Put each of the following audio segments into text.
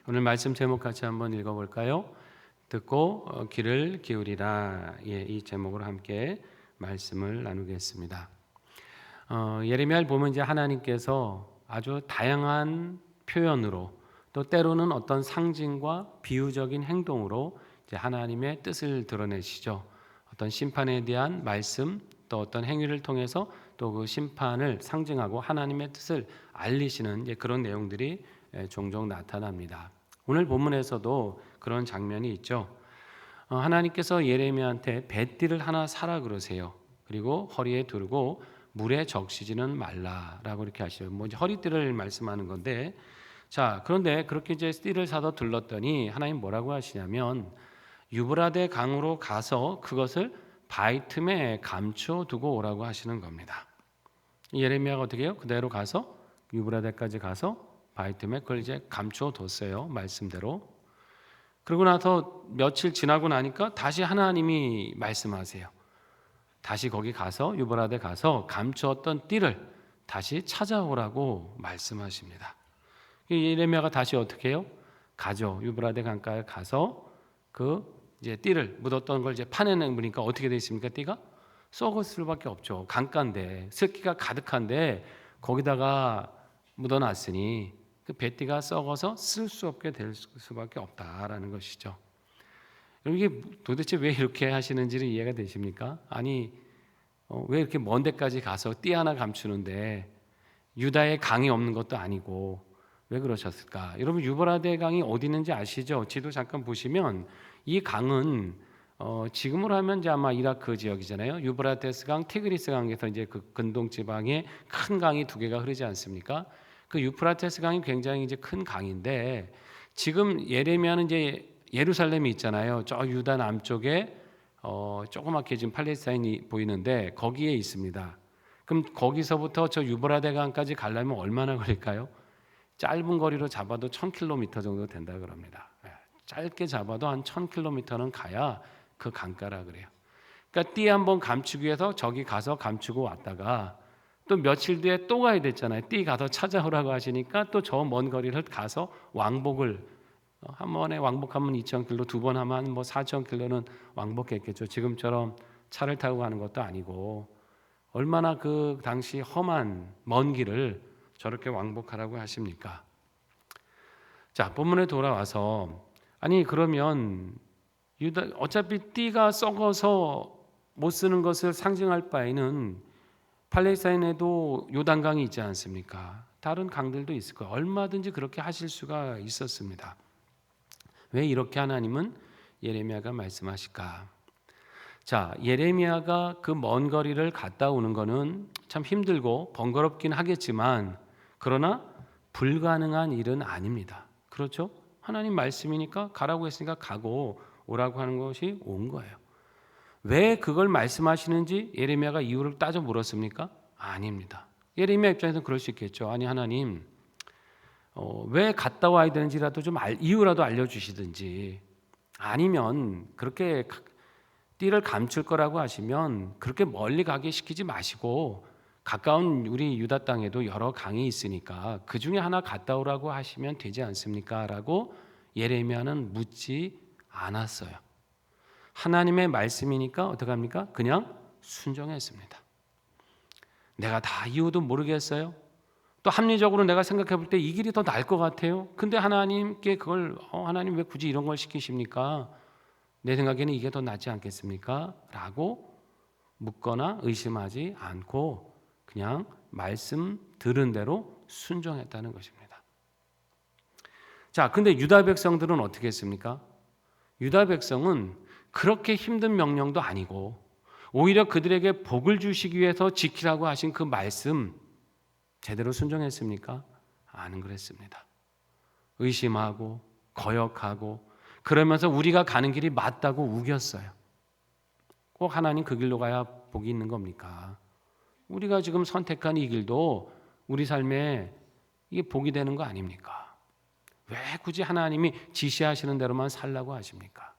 오늘 말씀 제목 같이 한번 읽어볼까요? 듣고 귀를 기울이라. 이 제목으로 함께 말씀을 나누겠습니다. 예레미야를 보면 이제 하나님께서 아주 다양한 표현으로 또 때로는 어떤 상징과 비유적인 행동으로 이제 하나님의 뜻을 드러내시죠. 어떤 심판에 대한 말씀 또 어떤 행위를 통해서 또 그 심판을 상징하고 하나님의 뜻을 알리시는 이제 그런 내용들이 종종 나타납니다. 오늘 본문에서도 그런 장면이 있죠. 하나님께서 예레미야한테 뱃띠를 하나 사라 그러세요. 그리고 허리에 두르고 물에 적시지는 말라라고 이렇게 하시죠. 뭐 이제 허리띠를 말씀하는 건데, 자 그런데 그렇게 이제 띠를 사서 둘렀더니 하나님 뭐라고 하시냐면 유브라데 강으로 가서 그것을 바위 틈에 감춰 두고 오라고 하시는 겁니다. 예레미야가 어떻게 해요? 그대로 가서 유브라데까지 가서 바위 틈에 그걸 이제 감춰 뒀어요. 말씀대로. 그러고 나서 며칠 지나고 나니까 다시 하나님이 말씀하세요. 다시 거기 가서 유브라데 가서 감추었던 띠를 다시 찾아오라고 말씀하십니다. 예레미야가 다시 어떻게 해요? 가죠. 유브라데 강가에 가서 그 이제 띠를 묻었던 걸 이제 파내는 보니까 어떻게 돼 있습니까? 띠가 썩을 수밖에 없죠. 강가인데 습기가 가득한데 거기다가 묻어놨으니 그 뱃띠가 썩어서 쓸 수 없게 될 수밖에 없다라는 것이죠. 이게 도대체 왜 이렇게 하시는지를 이해가 되십니까? 아니 왜 이렇게 먼 데까지 가서 띠 하나 감추는데 유다에 강이 없는 것도 아니고 왜 그러셨을까? 여러분 유브라데 강이 어디 있는지 아시죠? 지도 잠깐 보시면 이 강은 지금으로 하면 이제 아마 이라크 지역이잖아요. 유브라테스 강, 티그리스 강에서 이제 그 근동 지방에 큰 강이 두 개가 흐르지 않습니까? 그 유프라테스 강이 굉장히 이제 큰 강인데 지금 예레미야는 이제 예루살렘이 있잖아요. 저 유다 남쪽에 조그맣게 지금 팔레스타인이 보이는데 거기에 있습니다. 그럼 거기서부터 저 유브라데 강까지 가려면 얼마나 걸릴까요? 짧은 거리로 잡아도 1000km 정도 된다 그럽니다. 짧게 잡아도 한 1000km는 가야 그 강가라 그래요. 그러니까 띠 한번 감추기 위해서 저기 가서 감추고 왔다가 또 며칠 뒤에 또 가야 됐잖아요. 띠 가서 찾아오라고 하시니까 또 저 먼 거리를 가서 왕복을 한 번에 왕복하면 2000km, 두 번 하면 뭐 4000km는 왕복했겠죠. 지금처럼 차를 타고 가는 것도 아니고 얼마나 그 당시 험한 먼 길을 저렇게 왕복하라고 하십니까? 자, 본문에 돌아와서 아니 그러면 유다 어차피 띠가 썩어서 못 쓰는 것을 상징할 바에는 팔레스타인에도 요단강이 있지 않습니까? 다른 강들도 있을 거예요. 얼마든지 그렇게 하실 수가 있었습니다. 왜 이렇게 하나님은 예레미야가 말씀하실까? 자, 예레미야가 그 먼 거리를 갔다 오는 거는 참 힘들고 번거롭긴 하겠지만 그러나 불가능한 일은 아닙니다. 그렇죠? 하나님 말씀이니까 가라고 했으니까 가고 오라고 하는 것이 온 거예요. 왜 그걸 말씀하시는지 예레미야가 이유를 따져 물었습니까? 아닙니다. 예레미야 입장에서는 그럴 수 있겠죠. 아니 하나님 왜 갔다 와야 되는지라도 좀 이유라도 알려주시든지 아니면 그렇게 띠를 감출 거라고 하시면 그렇게 멀리 가게 시키지 마시고 가까운 우리 유다 땅에도 여러 강이 있으니까 그 중에 하나 갔다 오라고 하시면 되지 않습니까? 라고 예레미야는 묻지 않았어요. 하나님의 말씀이니까 어떡합니까? 그냥 순종했습니다. 내가 다 이유도 모르겠어요. 또 합리적으로 내가 생각해 볼 때 이 길이 더 나을 것 같아요. 근데 하나님께 그걸 하나님 왜 굳이 이런 걸 시키십니까? 내 생각에는 이게 더 낫지 않겠습니까? 라고 묻거나 의심하지 않고 그냥 말씀 들은 대로 순종했다는 것입니다. 자, 근데 유다 백성들은 어떻게 했습니까? 유다 백성은 그렇게 힘든 명령도 아니고 오히려 그들에게 복을 주시기 위해서 지키라고 하신 그 말씀 제대로 순종했습니까? 안 그랬습니다. 의심하고 거역하고 그러면서 우리가 가는 길이 맞다고 우겼어요. 꼭 하나님 그 길로 가야 복이 있는 겁니까? 우리가 지금 선택한 이 길도 우리 삶에 이게 복이 되는 거 아닙니까? 왜 굳이 하나님이 지시하시는 대로만 살라고 하십니까?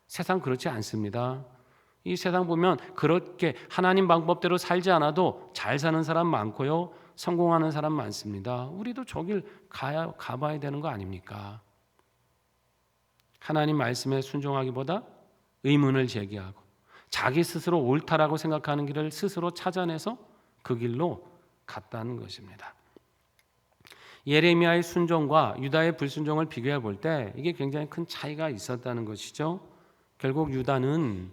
세상 그렇지 않습니다. 이 세상 보면 그렇게 하나님 방법대로 살지 않아도 잘 사는 사람 많고요. 성공하는 사람 많습니다. 우리도 저 길 가봐야 되는 거 아닙니까? 하나님 말씀에 순종하기보다 의문을 제기하고 자기 스스로 옳다라고 생각하는 길을 스스로 찾아내서 그 길로 갔다는 것입니다. 예레미야의 순종과 유다의 불순종을 비교해 볼 때 이게 굉장히 큰 차이가 있었다는 것이죠. 결국 유다는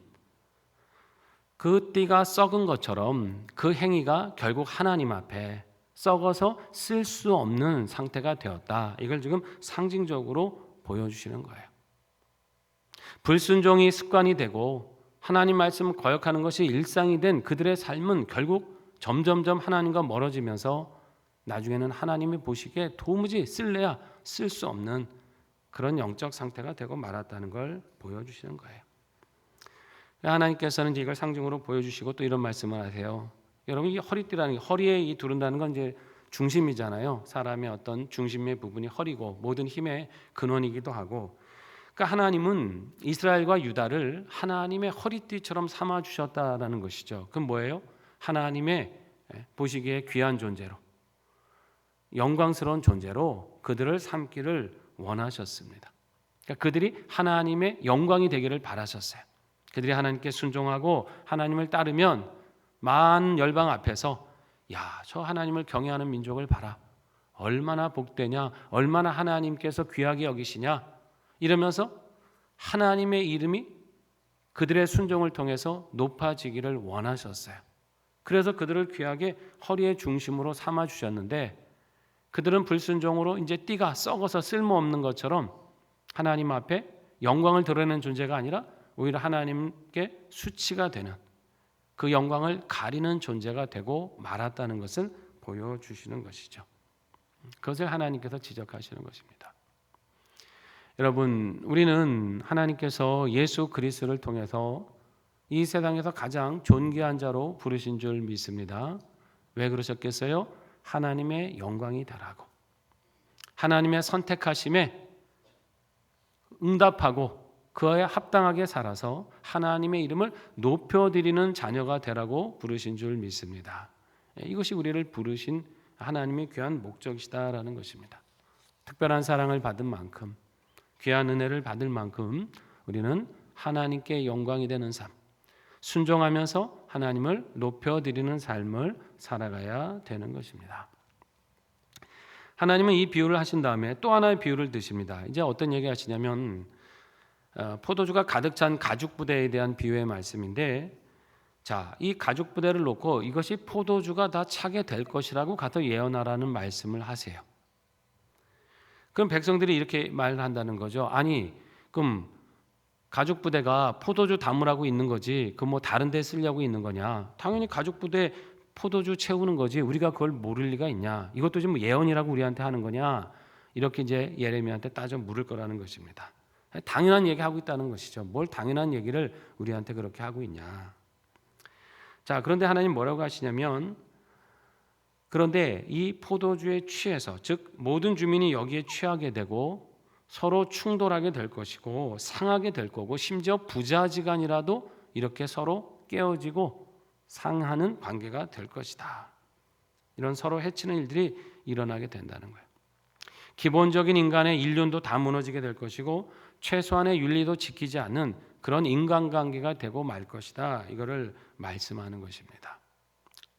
그 띠가 썩은 것처럼 그 행위가 결국 하나님 앞에 썩어서 쓸 수 없는 상태가 되었다. 이걸 지금 상징적으로 보여주시는 거예요. 불순종이 습관이 되고 하나님 말씀을 거역하는 것이 일상이 된 그들의 삶은 결국 점점점 하나님과 멀어지면서 나중에는 하나님이 보시기에 도무지 쓸래야 쓸 수 없는 그런 영적 상태가 되고 말았다는 걸 보여주시는 거예요. 하나님께서는 이제 이걸 상징으로 보여주시고 또 이런 말씀을 하세요. 여러분, 이 허리띠라는 게 허리에 이 두른다는 건 이제 중심이잖아요. 사람의 어떤 중심의 부분이 허리고 모든 힘의 근원이기도 하고, 그러니까 하나님은 이스라엘과 유다를 하나님의 허리띠처럼 삼아 주셨다라는 것이죠. 그건 뭐예요? 하나님의 보시기에 귀한 존재로, 영광스러운 존재로 그들을 삼기를 원하셨습니다. 그러니까 그들이 하나님의 영광이 되기를 바라셨어요. 그들이 하나님께 순종하고 하나님을 따르면 만 열방 앞에서 야, 저 하나님을 경외하는 민족을 봐라. 얼마나 복되냐, 얼마나 하나님께서 귀하게 여기시냐, 이러면서 하나님의 이름이 그들의 순종을 통해서 높아지기를 원하셨어요. 그래서 그들을 귀하게 허리의 중심으로 삼아 주셨는데, 그들은 불순종으로 이제 띠가 썩어서 쓸모없는 것처럼 하나님 앞에 영광을 드러내는 존재가 아니라 오히려 하나님께 수치가 되는, 그 영광을 가리는 존재가 되고 말았다는 것을 보여주시는 것이죠. 그것을 하나님께서 지적하시는 것입니다. 여러분, 우리는 하나님께서 예수 그리스도를 통해서 이 세상에서 가장 존귀한 자로 부르신 줄 믿습니다. 왜 그러셨겠어요? 하나님의 영광이 달하고 하나님의 선택하심에 응답하고 그에 합당하게 살아서 하나님의 이름을 높여드리는 자녀가 되라고 부르신 줄 믿습니다. 이것이 우리를 부르신 하나님의 귀한 목적이시다라는 것입니다. 특별한 사랑을 받은 만큼, 귀한 은혜를 받을 만큼 우리는 하나님께 영광이 되는 삶, 순종하면서 하나님을 높여드리는 삶을 살아가야 되는 것입니다. 하나님은 이 비유를 하신 다음에 또 하나의 비유를 드십니다. 이제 어떤 얘기 하시냐면 포도주가 가득 찬 가죽 부대에 대한 비유의 말씀인데, 자, 이 가죽 부대를 놓고 이것이 포도주가 다 차게 될 것이라고 가서 예언하라는 말씀을 하세요. 그럼 백성들이 이렇게 말한다는 거죠. 아니, 그럼 가죽 부대가 포도주 담으라고 있는 거지, 그 뭐 다른 데 쓰려고 있는 거냐? 당연히 가죽 부대 포도주 채우는 거지, 우리가 그걸 모를 리가 있냐? 이것도 지금 예언이라고 우리한테 하는 거냐? 이렇게 이제 예레미야한테 따져 물을 거라는 것입니다. 당연한 얘기하고 있다는 것이죠. 뭘 당연한 얘기를 우리한테 그렇게 하고 있냐? 자, 그런데 하나님 뭐라고 하시냐면, 그런데 이 포도주에 취해서, 즉 모든 주민이 여기에 취하게 되고 서로 충돌하게 될 것이고 상하게 될 거고, 심지어 부자지간이라도 이렇게 서로 깨어지고 상하는 관계가 될 것이다. 이런 서로 해치는 일들이 일어나게 된다는 거예요. 기본적인 인간의 인륜도 다 무너지게 될 것이고 최소한의 윤리도 지키지 않는 그런 인간관계가 되고 말 것이다. 이거를 말씀하는 것입니다.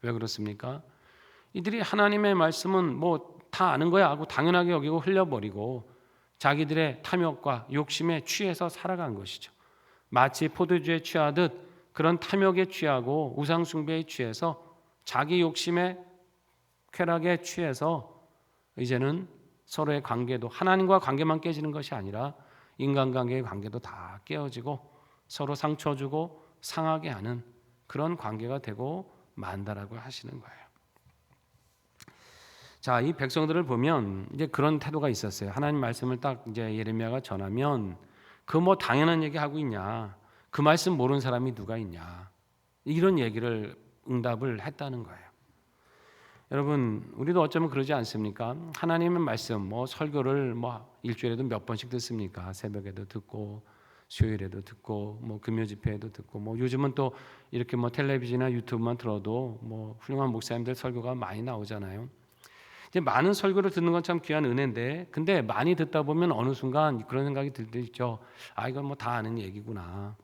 왜 그렇습니까? 이들이 하나님의 말씀은 뭐 다 아는 거야 하고 당연하게 여기고 흘려버리고 자기들의 탐욕과 욕심에 취해서 살아간 것이죠. 마치 포도주에 취하듯 그런 탐욕에 취하고 우상숭배에 취해서 자기 욕심에 쾌락에 취해서 이제는 서로의 관계도, 하나님과 관계만 깨지는 것이 아니라 인간관계의 관계도 다 깨어지고 서로 상처 주고 상하게 하는 그런 관계가 되고 만다라고 하시는 거예요. 자, 이 백성들을 보면 이제 그런 태도가 있었어요. 하나님 말씀을 딱 이제 예레미야가 전하면 그 뭐 당연한 얘기 하고 있냐? 그 말씀 모르는 사람이 누가 있냐? 이런 얘기를 응답을 했다는 거예요. 여러분, 우리도 어쩌면 그러지 않습니까? 하나님의 말씀, 뭐 설교를 뭐 일주일에도 몇 번씩 듣습니까? 새벽에도 듣고 수요일에도 듣고 뭐 금요 집회에도 듣고, 뭐 요즘은 또 이렇게 뭐 텔레비전이나 유튜브만 들어도 뭐 훌륭한 목사님들 설교가 많이 나오잖아요. 이제 많은 설교를 듣는 건 참 귀한 은혜인데, 근데 많이 듣다 보면 어느 순간 그런 생각이 들 때 있죠. 아, 이건 뭐 다 아는 얘기구나.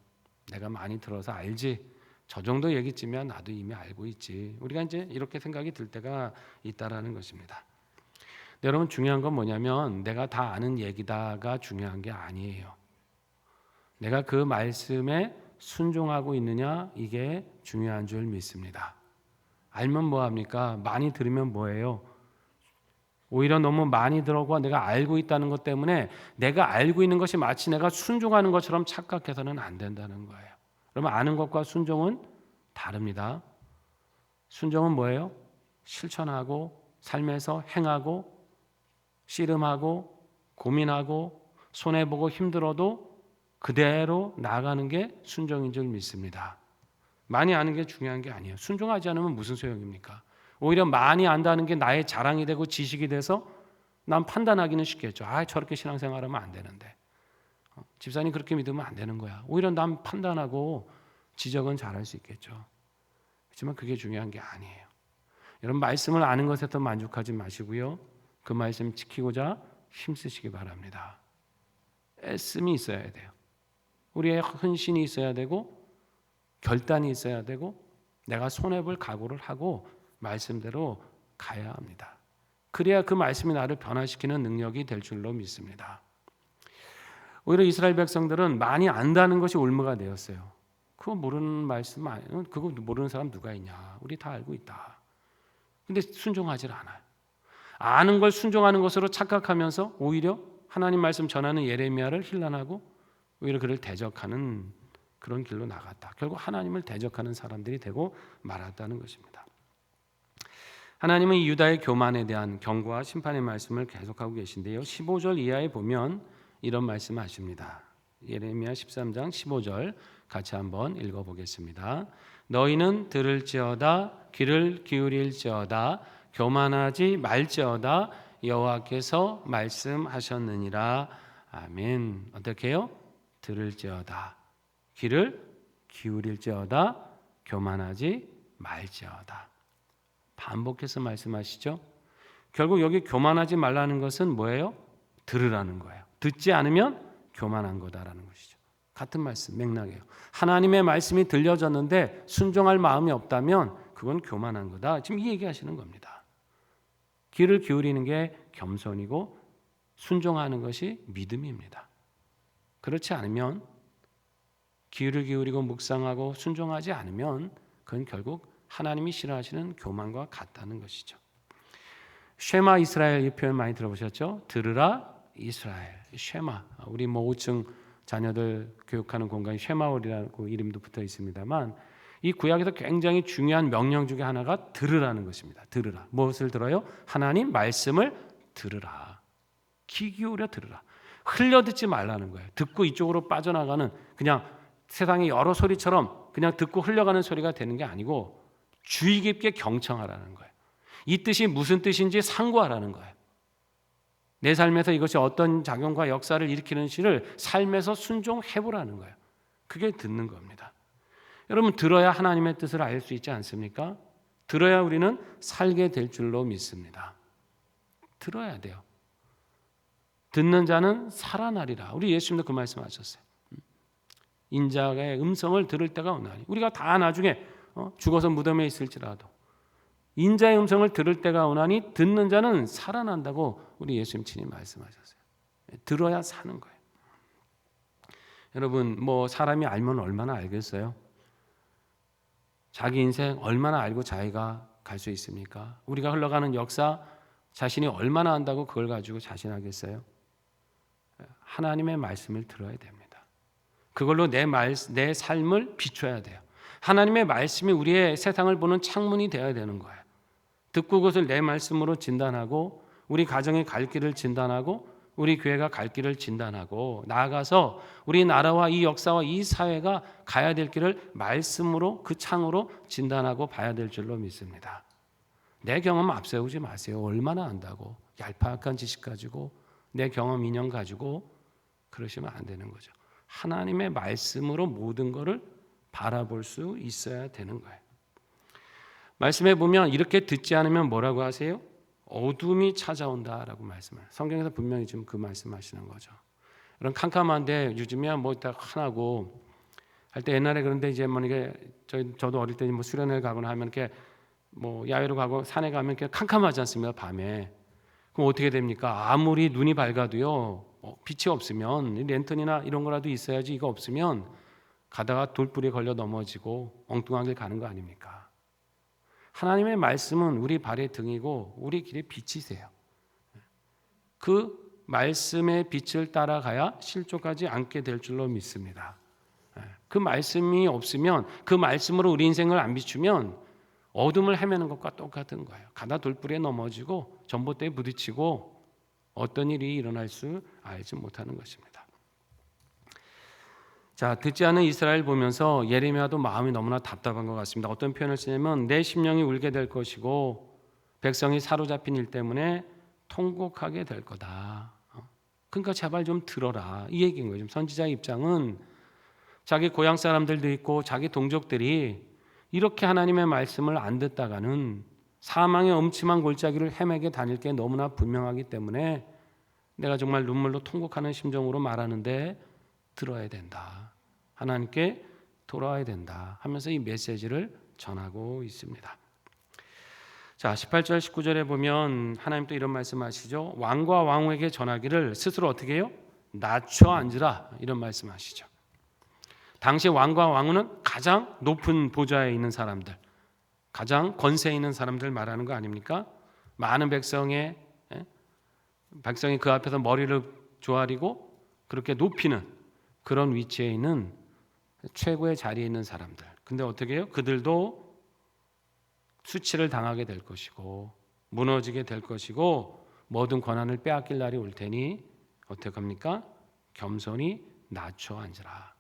내가 많이 들어서 알지. 저 정도 얘기쯤이야 나도 이미 알고 있지. 우리가 이제 이렇게 생각이 들 때가 있다라는 것입니다. 여러분, 중요한 건 뭐냐면 내가 다 아는 얘기다가 중요한 게 아니에요. 내가 그 말씀에 순종하고 있느냐, 이게 중요한 줄 믿습니다. 알면 뭐합니까? 많이 들으면 뭐예요? 오히려 너무 많이 들어고 내가 알고 있다는 것 때문에 내가 알고 있는 것이 마치 내가 순종하는 것처럼 착각해서는 안 된다는 거예요. 그러면 아는 것과 순종은 다릅니다. 순종은 뭐예요? 실천하고 삶에서 행하고 씨름하고 고민하고 손해보고 힘들어도 그대로 나아가는 게 순종인 줄 믿습니다. 많이 아는 게 중요한 게 아니에요. 순종하지 않으면 무슨 소용입니까? 오히려 많이 안다는 게 나의 자랑이 되고 지식이 돼서 난 판단하기는 쉽겠죠. 아, 저렇게 신앙생활하면 안 되는데. 집사님 그렇게 믿으면 안 되는 거야. 오히려 난 판단하고 지적은 잘할 수 있겠죠. 하지만 그게 중요한 게 아니에요. 여러분, 말씀을 아는 것에 더 만족하지 마시고요. 그 말씀 지키고자 힘쓰시기 바랍니다. 애씀이 있어야 돼요. 우리의 헌신이 있어야 되고 결단이 있어야 되고 내가 손해볼 각오를 하고 말씀대로 가야 합니다. 그래야 그 말씀이 나를 변화시키는 능력이 될 줄로 믿습니다. 오히려 이스라엘 백성들은 많이 안다는 것이 올무가 되었어요. 그거 모르는 말씀 아니에요. 그거 모르는 사람 누가 있냐. 우리 다 알고 있다. 근데 순종하지 않아요. 아는 걸 순종하는 것으로 착각하면서 오히려 하나님 말씀 전하는 예레미야를 힐난하고 오히려 그를 대적하는 그런 길로 나갔다. 결국 하나님을 대적하는 사람들이 되고 말았다는 것입니다. 하나님은 이 유다의 교만에 대한 경고와 심판의 말씀을 계속하고 계신데요. 15절 이하에 보면 이런 말씀을 하십니다. 예레미야 13장 15절 같이 한번 읽어보겠습니다. 너희는 들을지어다 귀를 기울일지어다 교만하지 말지어다 여호와께서 말씀하셨느니라. 아멘. 어떻게 해요? 들을지어다 귀를 기울일지어다 교만하지 말지어다. 반복해서 말씀하시죠. 결국 여기 교만하지 말라는 것은 뭐예요? 들으라는 거예요. 듣지 않으면 교만한 거다라는 것이죠. 같은 말씀, 맥락이에요. 하나님의 말씀이 들려졌는데 순종할 마음이 없다면 그건 교만한 거다. 지금 이 얘기하시는 겁니다. 귀를 기울이는 게 겸손이고 순종하는 것이 믿음입니다. 그렇지 않으면 귀를 기울이고 묵상하고 순종하지 않으면 그건 결국 하나님이 싫어하시는 교만과 같다는 것이죠. 쉐마 이스라엘 이 표현 많이 들어보셨죠? 들으라 이스라엘. 쉐마. 우리 뭐 5층 자녀들 교육하는 공간에 쉐마월이라고 이름도 붙어 있습니다만 이 구약에서 굉장히 중요한 명령 중에 하나가 들으라는 것입니다. 들으라. 무엇을 들어요? 하나님 말씀을 들으라. 귀 기울여 들으라. 흘려 듣지 말라는 거예요. 듣고 이쪽으로 빠져나가는 그냥 세상의 여러 소리처럼 그냥 듣고 흘려가는 소리가 되는 게 아니고 주의 깊게 경청하라는 거예요. 이 뜻이 무슨 뜻인지 상고하라는 거예요. 내 삶에서 이것이 어떤 작용과 역사를 일으키는지를 삶에서 순종해보라는 거예요. 그게 듣는 겁니다. 여러분, 들어야 하나님의 뜻을 알 수 있지 않습니까? 들어야 우리는 살게 될 줄로 믿습니다. 들어야 돼요. 듣는 자는 살아나리라. 우리 예수님도 그 말씀하셨어요. 인자의 음성을 들을 때가 오나니. 우리가 다 나중에 죽어서 무덤에 있을지라도 인자의 음성을 들을 때가 오나니 듣는 자는 살아난다고 우리 예수님 친히 말씀하셨어요. 들어야 사는 거예요. 여러분, 뭐 사람이 알면 얼마나 알겠어요? 자기 인생 얼마나 알고 자기가 갈 수 있습니까? 우리가 흘러가는 역사 자신이 얼마나 안다고 그걸 가지고 자신하겠어요? 하나님의 말씀을 들어야 됩니다. 그걸로 내 삶을 비춰야 돼요. 하나님의 말씀이 우리의 세상을 보는 창문이 되어야 되는 거예요. 듣고 그것을 내 말씀으로 진단하고 우리 가정의 갈 길을 진단하고 우리 교회가 갈 길을 진단하고 나아가서 우리 나라와 이 역사와 이 사회가 가야 될 길을 말씀으로 그 창으로 진단하고 봐야 될 줄로 믿습니다. 내 경험 앞세우지 마세요. 얼마나 안다고 얄팍한 지식 가지고 내 경험 인연 가지고 그러시면 안 되는 거죠. 하나님의 말씀으로 모든 것을 바라볼 수 있어야 되는 거예요. 말씀해 보면 이렇게 듣지 않으면 뭐라고 하세요? 어둠이 찾아온다라고 말씀을. 성경에서 분명히 지금 그 말씀하시는 거죠. 이런 캄캄한데 요즘이야 뭐 다 하나고 할 때 옛날에 그런데 이제 뭐 이게 저도 어릴 때 뭐 수련회 가거나 하면 이렇게 뭐 야외로 가고 산에 가면 이렇게 캄캄하지 않습니까? 밤에. 그럼 어떻게 됩니까? 아무리 눈이 밝아도요. 빛이 없으면 랜턴이나 이런 거라도 있어야지 이거 없으면 가다가 돌불에 걸려 넘어지고 엉뚱한 길 가는 거 아닙니까? 하나님의 말씀은 우리 발의 등이고 우리 길의 빛이세요. 그 말씀의 빛을 따라가야 실족하지 않게 될 줄로 믿습니다. 그 말씀이 없으면 그 말씀으로 우리 인생을 안 비추면 어둠을 헤매는 것과 똑같은 거예요. 가다 돌불에 넘어지고 전봇대에 부딪히고 어떤 일이 일어날 수 알지 못하는 것입니다. 자, 듣지 않은 이스라엘 보면서 예레미야도 마음이 너무나 답답한 것 같습니다. 어떤 표현을 쓰냐면 내 심령이 울게 될 것이고 백성이 사로잡힌 일 때문에 통곡하게 될 거다. 그러니까 제발 좀 들어라. 이 얘기인 거죠. 선지자의 입장은 자기 고향 사람들도 있고 자기 동족들이 이렇게 하나님의 말씀을 안 듣다가는 사망의 엄침한 골짜기를 헤매게 다닐 게 너무나 분명하기 때문에 내가 정말 눈물로 통곡하는 심정으로 말하는데 들어야 된다. 하나님께 돌아와야 된다 하면서 이 메시지를 전하고 있습니다. 자, 18절 19절에 보면 하나님 또 이런 말씀하시죠. 왕과 왕후에게 전하기를 스스로 어떻게 해요? 낮춰 앉으라 이런 말씀하시죠. 당시 왕과 왕후는 가장 높은 보좌에 있는 사람들, 가장 권세 있는 사람들 말하는 거 아닙니까? 많은 백성이 그 앞에서 머리를 조아리고 그렇게 높이는 그런 위치에 있는 최고의 자리에 있는 사람들. 근데 어떻게 해요? 그들도 수치를 당하게 될 것이고 무너지게 될 것이고 모든 권한을 빼앗길 날이 올 테니 어떻게 합니까? 겸손히 낮춰 앉으라.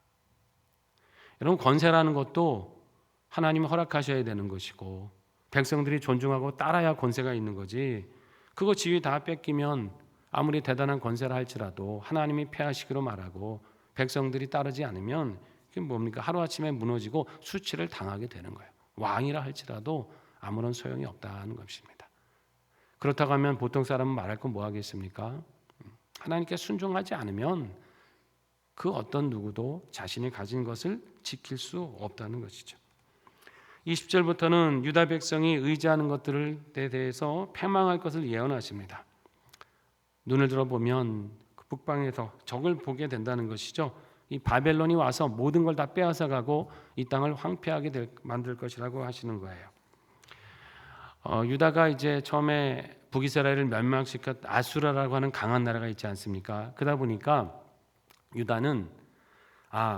여러분, 권세라는 것도 하나님이 허락하셔야 되는 것이고 백성들이 존중하고 따라야 권세가 있는 거지, 그거 지위 다 뺏기면 아무리 대단한 권세라 할지라도 하나님이 폐하시기로 말하고 백성들이 따르지 않으면 그게 뭡니까? 하루아침에 무너지고 수치를 당하게 되는 거예요. 왕이라 할지라도 아무런 소용이 없다는 것입니다. 그렇다고 하면 보통 사람은 말할 건 뭐 하겠습니까? 하나님께 순종하지 않으면 그 어떤 누구도 자신이 가진 것을 지킬 수 없다는 것이죠. 20절부터는 유다 백성이 의지하는 것들에 대해서 패망할 것을 예언하십니다. 눈을 들어보면 그 북방에서 적을 보게 된다는 것이죠. 이 바벨론이 와서 모든 걸 다 빼앗아 가고 이 땅을 황폐하게 만들 것이라고 하시는 거예요. 유다가 이제 처음에 북이스라엘을 멸망시켰 아수라라고 하는 강한 나라가 있지 않습니까? 그러다 보니까 유다는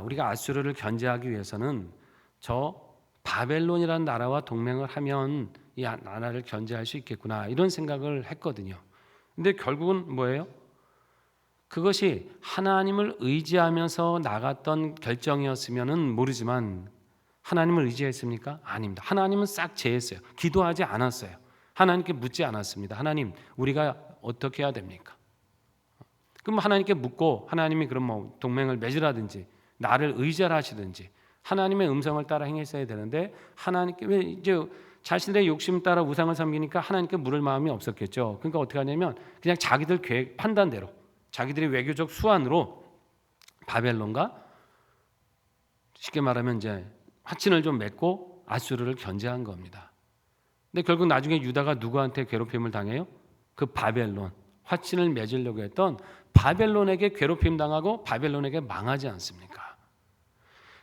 우리가 아수르를 견제하기 위해서는 저 바벨론이라는 나라와 동맹을 하면 이 나라를 견제할 수 있겠구나 이런 생각을 했거든요. 근데 결국은 뭐예요? 그것이 하나님을 의지하면서 나갔던 결정이었으면은 모르지만 하나님을 의지했습니까? 아닙니다. 하나님은 싹 제했어요. 기도하지 않았어요. 하나님께 묻지 않았습니다. 하나님, 우리가 어떻게 해야 됩니까? 그럼 하나님께 묻고 하나님이 그럼 뭐 동맹을 맺으라든지 나를 의지하시든지 하나님의 음성을 따라 행했어야 되는데 하나님께 왜 이제 자신의 욕심 따라 우상을 섬기니까 하나님께 물을 마음이 없었겠죠. 그러니까 어떻게 하냐면 그냥 자기들 계획 판단대로 자기들의 외교적 수완으로 바벨론과 쉽게 말하면 이제 화친을 좀 맺고 아수르를 견제한 겁니다. 근데 결국 나중에 유다가 누구한테 괴롭힘을 당해요? 그 바벨론, 화친을 맺으려고 했던 바벨론에게 괴롭힘 당하고 바벨론에게 망하지 않습니까?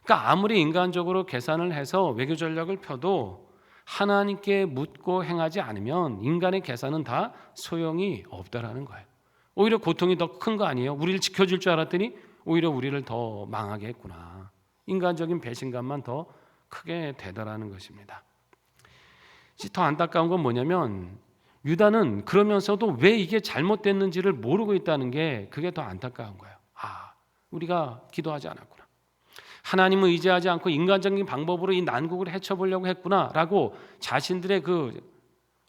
그러니까 아무리 인간적으로 계산을 해서 외교 전략을 펴도 하나님께 묻고 행하지 않으면 인간의 계산은 다 소용이 없다라는 거예요. 오히려 고통이 더 큰 거 아니에요? 우리를 지켜줄 줄 알았더니 오히려 우리를 더 망하게 했구나. 인간적인 배신감만 더 크게 되더라는 것입니다. 더 안타까운 건 뭐냐면 유다는 그러면서도 왜 이게 잘못됐는지를 모르고 있다는 게 그게 더 안타까운 거예요. 우리가 기도하지 않았구나. 하나님을 의지하지 않고 인간적인 방법으로 이 난국을 헤쳐보려고 했구나라고 자신들의 그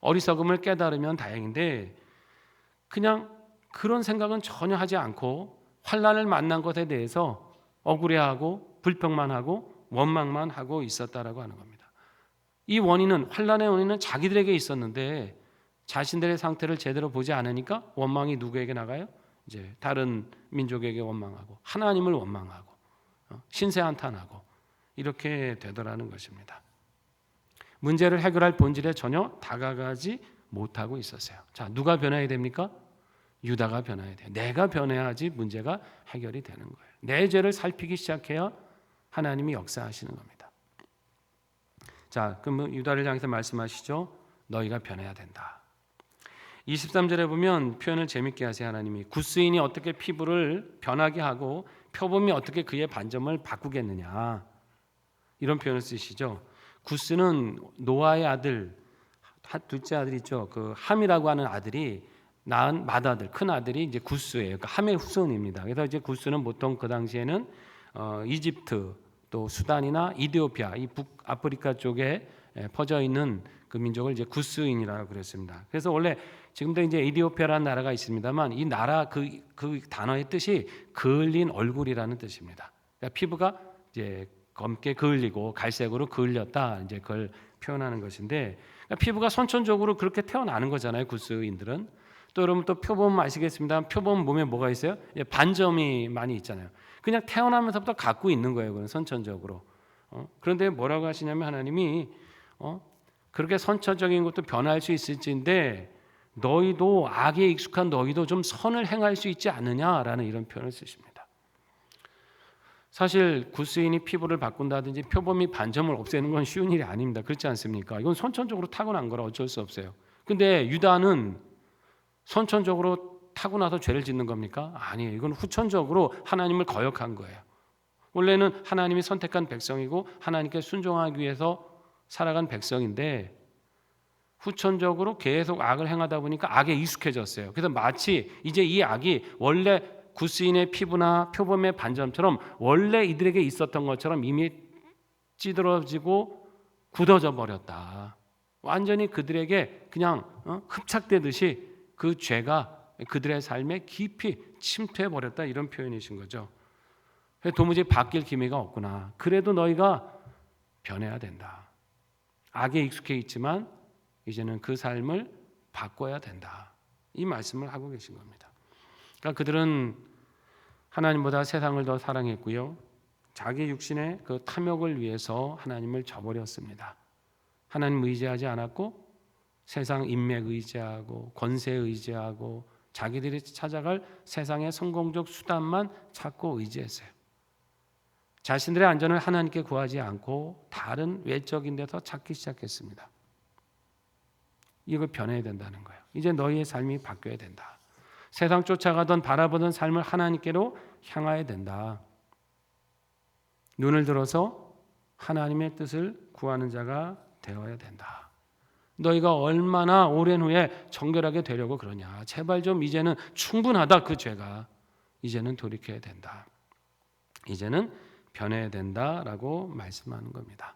어리석음을 깨달으면 다행인데 그냥 그런 생각은 전혀 하지 않고 환난을 만난 것에 대해서 억울해하고 불평만 하고 원망만 하고 있었다라고 하는 겁니다. 이 원인은 환난의 원인은 자기들에게 있었는데 자신들의 상태를 제대로 보지 않으니까 원망이 누구에게 나가요? 이제 다른 민족에게 원망하고 하나님을 원망하고 신세 한탄하고 이렇게 되더라는 것입니다. 문제를 해결할 본질에 전혀 다가가지 못하고 있었어요. 자, 누가 변해야 됩니까? 유다가 변해야 돼요. 내가 변해야지 문제가 해결이 되는 거예요. 내 죄를 살피기 시작해야 하나님이 역사하시는 겁니다. 자, 그럼 유다를 향해서 말씀하시죠. 너희가 변해야 된다. 23절에 보면 표현을 재밌게 하세요. 하나님이 구스인이 어떻게 피부를 변하게 하고 표범이 어떻게 그의 반점을 바꾸겠느냐, 이런 표현을 쓰시죠. 구스는 노아의 아들, 둘째 아들 있죠. 그 함이라고 하는 아들이 낳은 맏아들, 큰 아들이 이제 구스예요. 그러니까 함의 후손입니다. 그래서 이제 구스는 보통 그 당시에는 이집트, 또 수단이나 이디오피아, 이 북아프리카 쪽에 퍼져 있는 그 민족을 이제 구스인이라고 그랬습니다. 그래서 원래 지금도 이제 이디오피아라는 나라가 있습니다만 이 나라 그 단어의 뜻이 그을린 얼굴이라는 뜻입니다. 그러니까 피부가 이제 검게 그을리고 갈색으로 그을렸다, 이제 그걸 표현하는 것인데, 그러니까 피부가 선천적으로 그렇게 태어나는 거잖아요. 구스인들은. 또 여러분 또 표범 아시겠습니다. 표범 몸에 뭐가 있어요? 반점이 많이 있잖아요. 그냥 태어나면서부터 갖고 있는 거예요. 그건 선천적으로. 그런데 뭐라고 하시냐면 하나님이 그렇게 선천적인 것도 변할 수 있을지인데 너희도, 악에 익숙한 너희도 좀 선을 행할 수 있지 않느냐라는 이런 표현을 쓰십니다. 사실 구스인이 피부를 바꾼다든지 표범이 반점을 없애는 건 쉬운 일이 아닙니다. 그렇지 않습니까? 이건 선천적으로 타고난 거라 어쩔 수 없어요. 근데 유다는 선천적으로 타고나서 죄를 짓는 겁니까? 아니에요. 이건 후천적으로 하나님을 거역한 거예요. 원래는 하나님이 선택한 백성이고 하나님께 순종하기 위해서 살아간 백성인데 후천적으로 계속 악을 행하다 보니까 악에 익숙해졌어요. 그래서 마치 이제 이 악이 원래 구스인의 피부나 표범의 반점처럼 원래 이들에게 있었던 것처럼 이미 찌들어지고 굳어져 버렸다. 완전히 그들에게 그냥 흡착되듯이 그 죄가 그들의 삶에 깊이 침투해 버렸다, 이런 표현이신 거죠. 도무지 바뀔 기미가 없구나. 그래도 너희가 변해야 된다. 악에 익숙해 있지만 이제는 그 삶을 바꿔야 된다. 이 말씀을 하고 계신 겁니다. 그러니까 그들은 하나님보다 세상을 더 사랑했고요. 자기 육신의 그 탐욕을 위해서 하나님을 저버렸습니다. 하나님 의지하지 않았고 세상 인맥 의지하고 권세 의지하고 자기들이 찾아갈 세상의 성공적 수단만 찾고 의지했어요. 자신들의 안전을 하나님께 구하지 않고 다른 외적인 데서 찾기 시작했습니다. 이거 변해야 된다는 거예요. 이제 너희의 삶이 바뀌어야 된다. 세상 쫓아가던 바라보던 삶을 하나님께로 향해야 된다. 눈을 들어서 하나님의 뜻을 구하는 자가 되어야 된다. 너희가 얼마나 오랜 후에 정결하게 되려고 그러냐. 제발 좀 이제는 충분하다. 그 죄가 이제는 돌이켜야 된다. 이제는 변해야 된다라고 말씀하는 겁니다.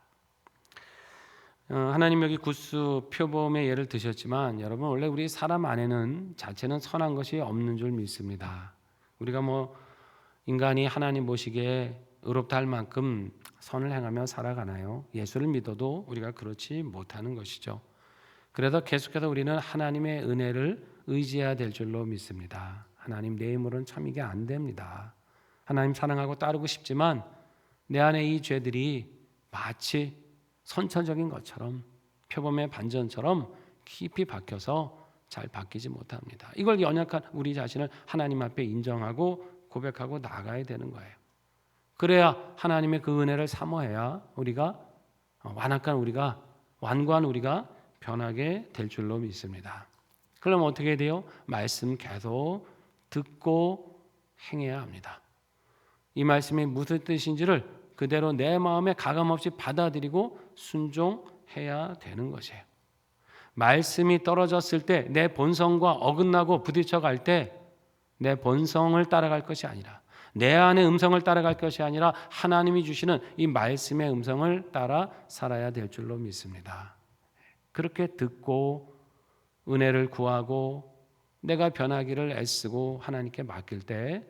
하나님 여기 구스 표범의 예를 드셨지만 여러분 원래 우리 사람 안에는 자체는 선한 것이 없는 줄 믿습니다. 우리가 인간이 하나님 보시기에 의롭다 할 만큼 선을 행하며 살아가나요? 예수를 믿어도 우리가 그렇지 못하는 것이죠. 그래서 계속해서 우리는 하나님의 은혜를 의지해야 될 줄로 믿습니다. 하나님 내 힘으로는 참 이게 안 됩니다. 하나님 사랑하고 따르고 싶지만 내 안에 이 죄들이 마치 선천적인 것처럼 표범의 반전처럼 깊이 박혀서 잘 바뀌지 못합니다. 이걸 연약한 우리 자신을 하나님 앞에 인정하고 고백하고 나가야 되는 거예요. 그래야 하나님의 그 은혜를 사모해야 우리가 완고한 우리가 변하게 될 줄로 믿습니다. 그러면 어떻게 돼요? 말씀 계속 듣고 행해야 합니다. 이 말씀이 무슨 뜻인지를 그대로 내 마음에 가감없이 받아들이고 순종해야 되는 것이에요. 말씀이 떨어졌을 때 내 본성과 어긋나고 부딪혀갈 때 내 본성을 따라갈 것이 아니라 내 안의 음성을 따라갈 것이 아니라 하나님이 주시는 이 말씀의 음성을 따라 살아야 될 줄로 믿습니다. 그렇게 듣고 은혜를 구하고 내가 변하기를 애쓰고 하나님께 맡길 때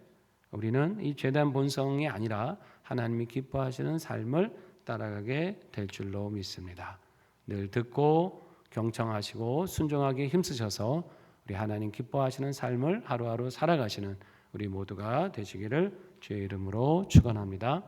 우리는 이 죄된 본성이 아니라 하나님이 기뻐하시는 삶을 따라가게 될 줄로 믿습니다. 늘 듣고 경청하시고 순종하기에 힘쓰셔서 우리 하나님 기뻐하시는 삶을 하루하루 살아가시는 우리 모두가 되시기를 주의 이름으로 축원합니다.